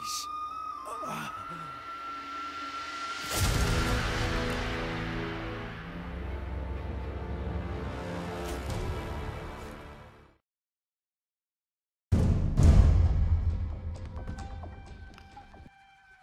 Please.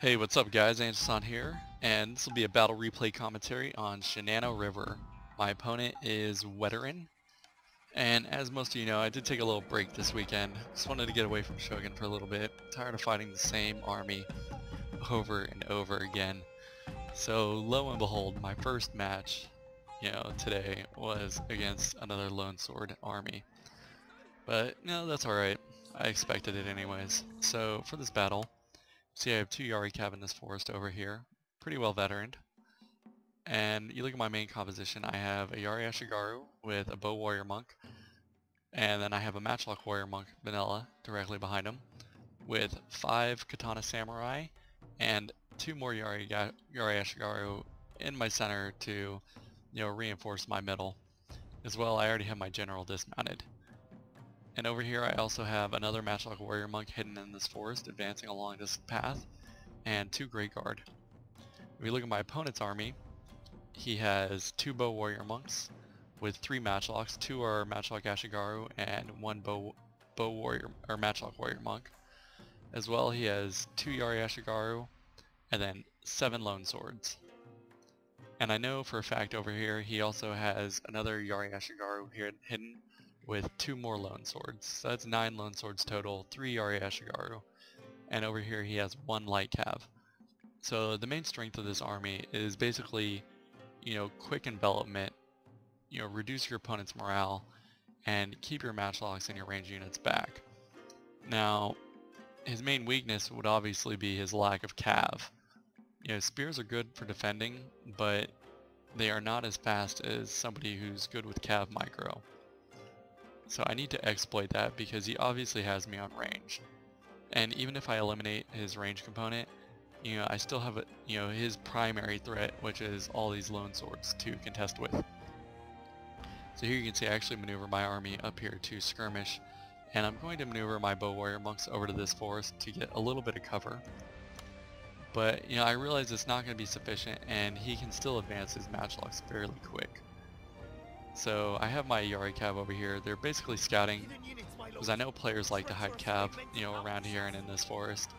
Hey, what's up guys, Anderson here, and this will be a battle replay commentary on Shenandoah River. My opponent is Veteran, and as most of you know, I did take a little break this weekend. Just wanted to get away from Shogun for a little bit. Tired of fighting the same army over and over again. So lo and behold, my first match, today was against another loansword army. But, that's alright. I expected it anyways. So for this battle, see, I have two Yari Cav in this forest over here, pretty well veteraned. And you look at my main composition, I have a Yari Ashigaru with a Bow Warrior Monk, and then I have a Matchlock Warrior Monk vanilla directly behind him, with 5 Katana Samurai and 2 more Yari Ashigaru in my center to, reinforce my middle. As well, I already have my general dismounted. And over here I also have another Matchlock Warrior Monk hidden in this forest, advancing along this path, and 2 Great Guard. If we look at my opponent's army, he has 2 Bow Warrior Monks with 3 Matchlocks. 2 are Matchlock Ashigaru and 1 Bow Warrior or Matchlock Warrior Monk. As well, he has 2 Yari Ashigaru and then 7 Lone Swords. And I know for a fact over here he also has another Yari Ashigaru here hidden with 2 more Lone Swords. So that's 9 Lone Swords total, 3 Yari Ashigaru, and over here he has 1 Light Cav. So the main strength of this army is basically, quick envelopment, reduce your opponent's morale, and keep your matchlocks and your range units back. Now, his main weakness would obviously be his lack of cav. Spears are good for defending, but they are not as fast as somebody who's good with cav micro. So I need to exploit that because he obviously has me on range. And even if I eliminate his range component, I still have his primary threat, which is all these lone swords to contest with. So here you can see I actually maneuver my army up here to skirmish, and I'm going to maneuver my Bow Warrior Monks over to this forest to get a little bit of cover. But I realize it's not going to be sufficient, and he can still advance his matchlocks fairly quick. So I have my Yari Cav over here. They're basically scouting, because I know players like to hide cav, around here and in this forest.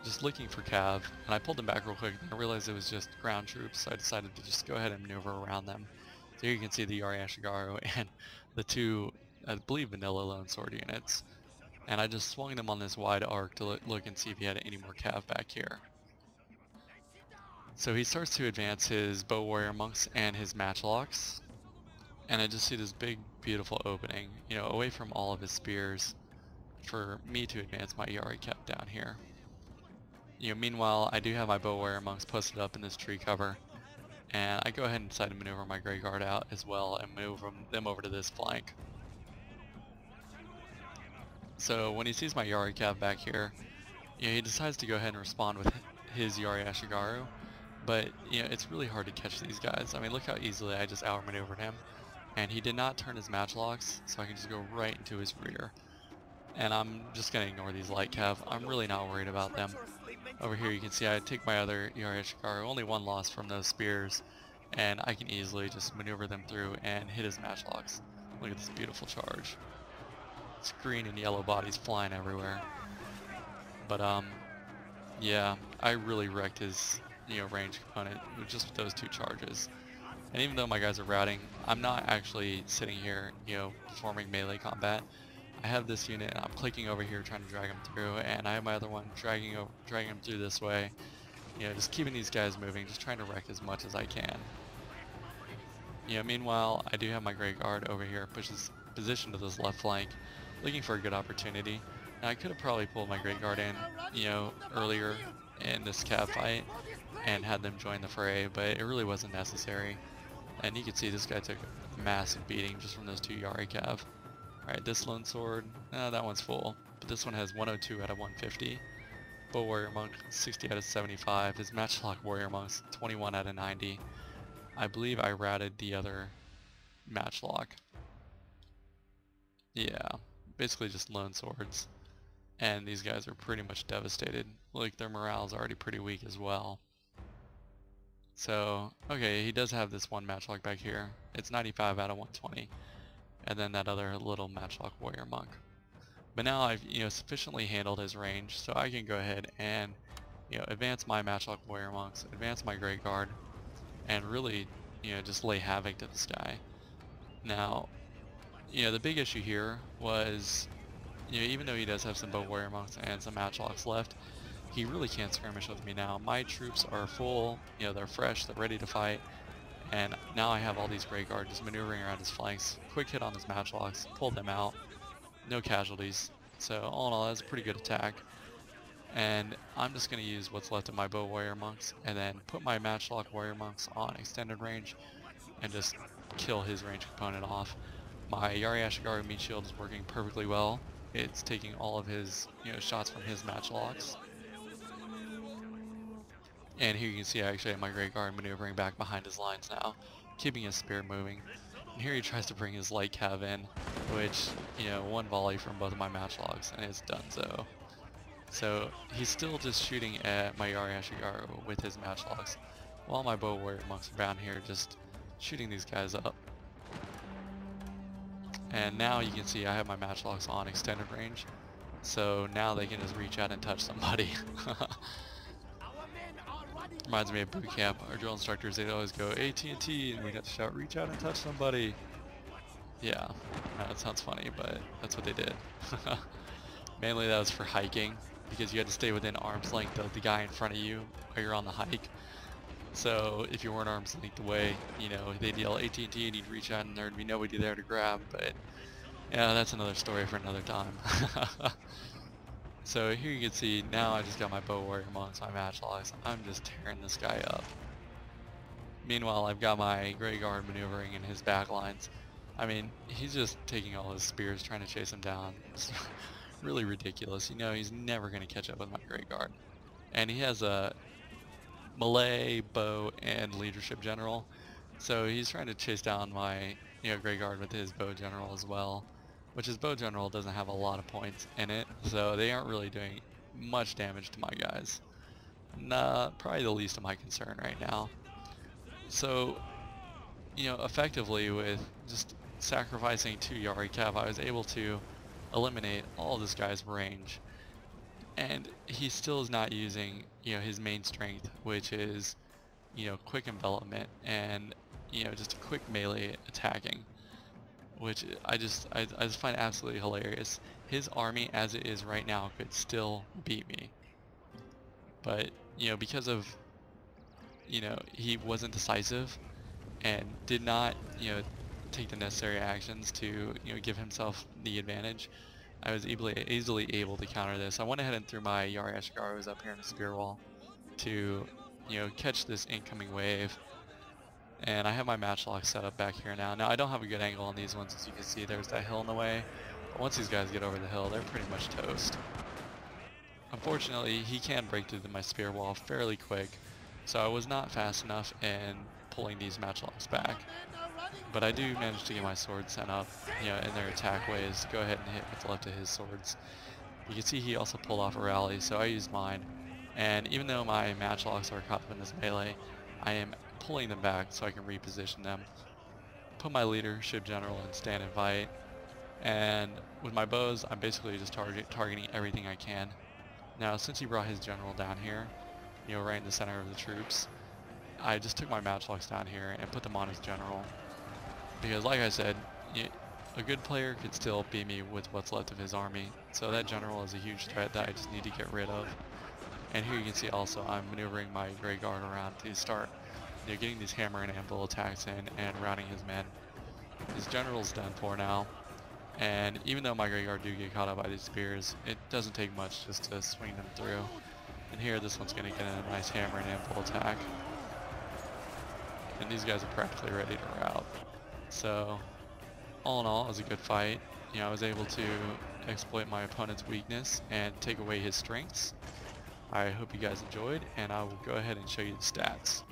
Just looking for cav, and I pulled them back real quick, and I realized it was just ground troops, so I decided to just go ahead and maneuver around them. So here you can see the Yari Ashigaru and the 2, I believe, vanilla lone sword units. And I just swung them on this wide arc to look and see if he had any more cav back here. So he starts to advance his Bow Warrior Monks and his Matchlocks. And I just see this big, beautiful opening, away from all of his spears, for me to advance my Yari Cav down here. Meanwhile, I do have my Bow Warrior Monks posted up in this tree cover, and I go ahead and decide to maneuver my Grey Guard out as well and move them over to this flank. So when he sees my Yari Cav back here, he decides to go ahead and respond with his Yari Ashigaru, but it's really hard to catch these guys. I mean, look how easily I just outmaneuvered him. And he did not turn his matchlocks, so I can just go right into his rear. And I'm just going to ignore these light cav. I'm really not worried about them. Over here you can see I take my other Yari Ashigaru, only 1 loss from those spears, and I can easily just maneuver them through and hit his matchlocks. Look at this beautiful charge. It's green and yellow bodies flying everywhere. But yeah, I really wrecked his range component just with those 2 charges. And even though my guys are routing, I'm not actually sitting here, performing melee combat. I have this unit and I'm clicking over here trying to drag him through, and I have my other one dragging him through this way. Just keeping these guys moving, just trying to wreck as much as I can. Meanwhile, I do have my Grey Guard over here, positioned to this left flank, looking for a good opportunity. Now I could have probably pulled my Grey Guard in, earlier in this cav fight and had them join the fray, but it really wasn't necessary. And you can see this guy took a massive beating just from those 2 Yari Cav. Alright, this lone sword, that one's full. But this one has 102 out of 150. Bow Warrior Monk, 60 out of 75. His Matchlock Warrior Monk's 21 out of 90. I believe I routed the other Matchlock. Yeah, basically just lone swords. and these guys are pretty much devastated. Like, their morale is already pretty weak as well. So, okay, he does have this one matchlock back here. It's 95 out of 120. And then that other little matchlock warrior monk. But now I've, sufficiently handled his range, so I can go ahead and, advance my matchlock warrior monks, advance my Great Guard, and really, just lay havoc to this guy. Now, the big issue here was, even though he does have some bow warrior monks and some matchlocks left, he really can't skirmish with me now. My troops are full, they're fresh, they're ready to fight, and now I have all these Great Guard just maneuvering around his flanks. Quick hit on his matchlocks, pulled them out, no casualties. So all in all, that's a pretty good attack. And I'm just going to use what's left of my bow warrior monks and then put my matchlock warrior monks on extended range and just kill his range component off. My Yari Ashigaru meat shield is working perfectly well. It's taking all of his shots from his matchlocks. And here you can see I actually have my Great Guard maneuvering back behind his lines now, keeping his spear moving. And here he tries to bring his light cav in, which, one volley from both of my matchlocks and it's done so he's still just shooting at my Yari Ashigaru with his matchlocks, while my bow warrior monks are down here just shooting these guys up. And now you can see I have my matchlocks on extended range, so now they can just reach out and touch somebody. Reminds me of boot camp. Our drill instructors, they'd always go AT&T and we'd have to shout, reach out and touch somebody. Yeah, that sounds funny, but that's what they did. Mainly that was for hiking, because you had to stay within arm's length of the guy in front of you while you're on the hike. So if you weren't arm's length away, they'd yell AT&T and you'd reach out and there'd be nobody there to grab, but yeah, that's another story for another time. So here you can see, now I just got my bow warrior monks, my matchlocks. I'm just tearing this guy up. Meanwhile, I've got my Grey Guard maneuvering in his back lines. I mean, he's just taking all his spears, trying to chase him down. It's really ridiculous. He's never going to catch up with my Grey Guard. And he has a melee, bow, and leadership general. So he's trying to chase down my Grey Guard with his bow general as well. Which his bow general doesn't have a lot of points in it, so they aren't really doing much damage to my guys. Probably the least of my concern right now. So, effectively with just sacrificing 2 Yari Cav, I was able to eliminate all of this guy's range. And he still is not using, his main strength, which is, quick envelopment and, just a quick melee attacking. Which I just find absolutely hilarious. His army as it is right now could still beat me. But, because of, he wasn't decisive and did not, take the necessary actions to, give himself the advantage, I was easily able to counter this. I went ahead and threw my Yari Ashigarus up here in a spear wall to, catch this incoming wave. And I have my matchlock set up back here now. Now I don't have a good angle on these ones, as you can see there's that hill in the way. But once these guys get over the hill, they're pretty much toast. Unfortunately, he can break through my spear wall fairly quick, so I was not fast enough in pulling these matchlocks back. But I do manage to get my swords sent up, in their attack ways to go ahead and hit what's left of his swords. You can see he also pulled off a rally, so I used mine. And even though my matchlocks are caught up in this melee, I am pulling them back so I can reposition them, put my leadership general in stand and fight, and with my bows I'm basically just targeting everything I can. Now since he brought his general down here, right in the center of the troops, I just took my matchlocks down here and put them on his general, because like I said, a good player could still beat me with what's left of his army, so that general is a huge threat that I just need to get rid of. And here you can see also I'm maneuvering my Grey Guard around to start getting these hammer and anvil attacks in and routing his men. His general's done for now, and even though my Grey Guard do get caught up by these spears, it doesn't take much just to swing them through. And here this one's going to get a nice hammer and anvil attack. And these guys are practically ready to rout. So all in all, it was a good fight. I was able to exploit my opponent's weakness and take away his strengths. I hope you guys enjoyed, and I will go ahead and show you the stats.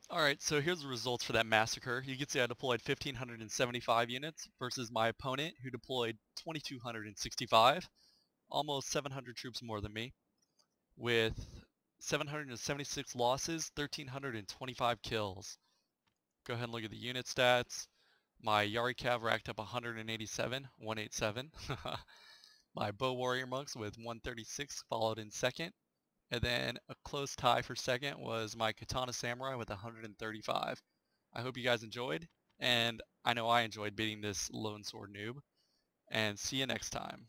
Alright, so here's the results for that massacre. You can see I deployed 1,575 units versus my opponent who deployed 2,265. almost 700 troops more than me, with 776 losses, 1,325 kills. Go ahead and look at the unit stats. My Yari Cav racked up 187, 187. My Bow Warrior Monks with 136 followed in second. And then a close tie for second was my Katana Samurai with 135. I hope you guys enjoyed, and I know I enjoyed beating this Lone Sword Noob. And see you next time.